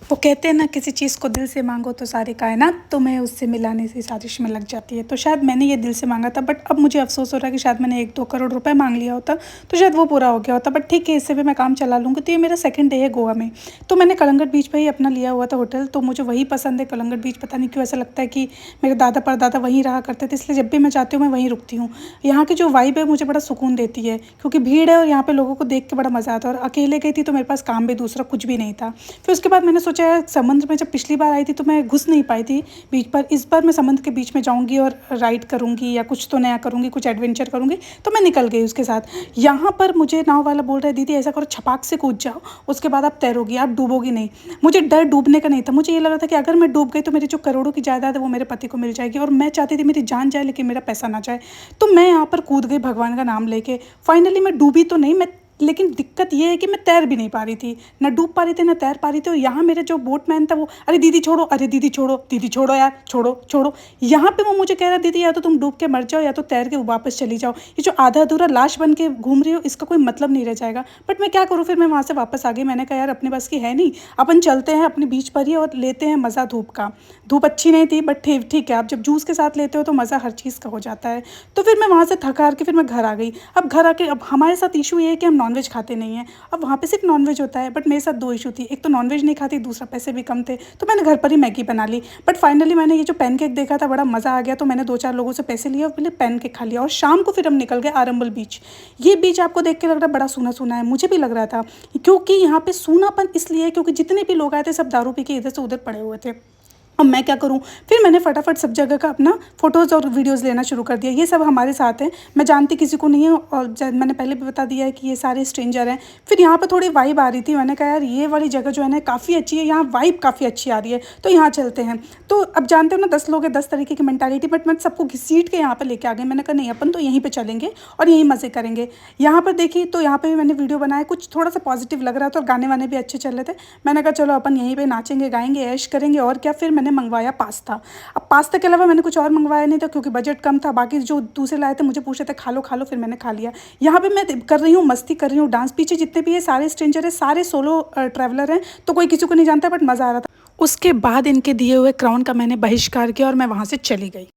वो कहते हैं ना, किसी चीज़ को दिल से मांगो तो सारी कायनात तुम्हें उससे मिलाने से साजिश में लग जाती है। तो शायद मैंने ये दिल से मांगा था, बट अब मुझे अफसोस हो रहा है कि शायद मैंने 1-2 करोड़ रुपए मांग लिया होता तो शायद वो पूरा हो गया होता। बट ठीक है, इससे भी मैं काम चला लूँगी। तो ये मेरा सेकंड डे है गोवा में। तो मैंने कलंगट बीच पे ही अपना लिया हुआ था होटल। तो मुझे वही पसंद है, कलंगट बीच। पता नहीं क्यों ऐसा लगता है कि मेरे दादा परदादा वहीं रहा करते थे, इसलिए जब भी मैं जाती हूँ मैं वहीं रुकती हूँ। यहाँ की जो वाइब है मुझे बड़ा सुकून देती है, क्योंकि भीड़ है और यहाँ पे लोगों को देख के बड़ा मज़ा आता है। और अकेले गई थी तो मेरे पास काम भी दूसरा कुछ भी नहीं था। फिर उसके बाद मैंने सोचा यार, समुद्र में जब पिछली बार आई थी तो मैं घुस नहीं पाई थी बीच पर, इस बार मैं समुद्र के बीच में जाऊंगी और राइड करूंगी या कुछ तो नया करूंगी, कुछ एडवेंचर करूंगी। तो मैं निकल गई उसके साथ। यहाँ पर मुझे नाव वाला बोल रहा है, दीदी ऐसा करो, छपाक से कूद जाओ, उसके बाद आप तैरोगी, आप डूबोगी नहीं। मुझे डर डूबने का नहीं था। मुझे ये लग रहा था कि अगर मैं डूब गई तो मेरी जो करोड़ों की जायदाद है वो मेरे पति को मिल जाएगी, और मैं चाहती थी मेरी जान जाए लेकिन मेरा पैसा ना जाए। तो मैं यहाँ पर कूद गई भगवान का नाम लेके। फाइनली मैं डूबी तो नहीं, मैं, लेकिन दिक्कत ये है कि मैं तैर भी नहीं पा रही थी, ना डूब पा रही थी ना तैर पा रही थी। और यहाँ मेरे जो बोटमैन था वो, अरे दीदी छोड़ो, अरे दीदी छोड़ो, दीदी छोड़ो यार, छोड़ो छोड़ो। यहाँ पे वो मुझे कह रहा, दीदी या तो तुम डूब के मर जाओ या तो तैर के वापस चली जाओ, ये जो आधा अधूरा लाश बन के घूम रही हो इसका कोई मतलब नहीं रह जाएगा। बट मैं क्या करूँ, फिर मैं वहाँ से वापस आ गई। मैंने कहा यार अपने बस की है नहीं, अपन चलते हैं अपनी बीच पर ही और लेते हैं मज़ा धूप का। धूप अच्छी नहीं थी बट ठीक है, आप जब जूस के साथ लेते हो तो मज़ा हर चीज़ का हो जाता है। तो फिर मैं वहाँ से थक हार के फिर मैं घर आ गई। अब घर आके, अब हमारे साथ इशू ये है कि हम नॉनवेज खाते नहीं हैं। अब वहाँ पे सिर्फ नॉनवेज होता है, बट मेरे साथ दो इशू थी। एक तो नॉनवेज नहीं खाती, दूसरा पैसे भी कम थे। तो मैंने घर पर ही मैगी बना ली। बट फाइनली मैंने ये जो पैनकेक देखा था, बड़ा मज़ा आ गया। तो मैंने 2-4 लोगों से पैसे लिए और पहले पैनकेक खा लिया। और शाम को फिर हम निकल गए आरंबल बीच। ये बीच आपको देख के लग रहा है बड़ा सूना सूना है, मुझे भी लग रहा था, क्योंकि यहाँ पे सूनापन इसलिए है क्योंकि जितने भी लोग आए थे सब दारू पी के इधर से उधर पड़े हुए थे। अब मैं क्या करूं, फिर मैंने फटाफट सब जगह का अपना फ़ोटोज़ और वीडियोज़ लेना शुरू कर दिया। ये सब हमारे साथ हैं, मैं जानती किसी को नहीं है, और मैंने पहले भी बता दिया है कि ये सारे स्ट्रेंजर हैं। फिर यहाँ पर थोड़ी वाइब आ रही थी, मैंने कहा यार ये वाली जगह जो है ना काफ़ी अच्छी है, यहाँ वाइब काफ़ी अच्छी आ रही है, तो यहाँ चलते हैं। तो अब जानते हो ना, 10 लोग हैं, 10 तरीके की मैंटालिटी। बट मैं सबको घसीट के यहाँ पर लेके आ गई। मैंने कहा नहीं, अपन तो यहीं पर चलेंगे और यहीं मज़े करेंगे। यहाँ पर देखिए, तो यहाँ पर भी मैंने वीडियो बनाया, कुछ थोड़ा सा पॉजिटिव लग रहा था और गाने वाने भी अच्छे चल रहे थे। मैंने कहा चलो अपन यहीं पर नाचेंगे गाएंगे ऐश करेंगे और क्या। फिर मैंने मंगवाया पास्ता। अब पास्ता के अलावा मैंने कुछ और मंगवाया नहीं था क्योंकि बजट कम था। बाकी जो दूसरे लाए थे मुझे पूछ रहे थे खा लो खा लो, फिर मैंने खा लिया। यहाँ पे मैं कर रही हूँ मस्ती, कर रही हूँ डांस। पीछे जितने भी है सारे स्ट्रेंजर है, सारे सोलो ट्रैवलर हैं, तो कोई किसी को नहीं जानता, बट मज़ा आ रहा था। उसके बाद इनके दिए हुए क्राउन का मैंने बहिष्कार किया और मैं वहाँ से चली गई।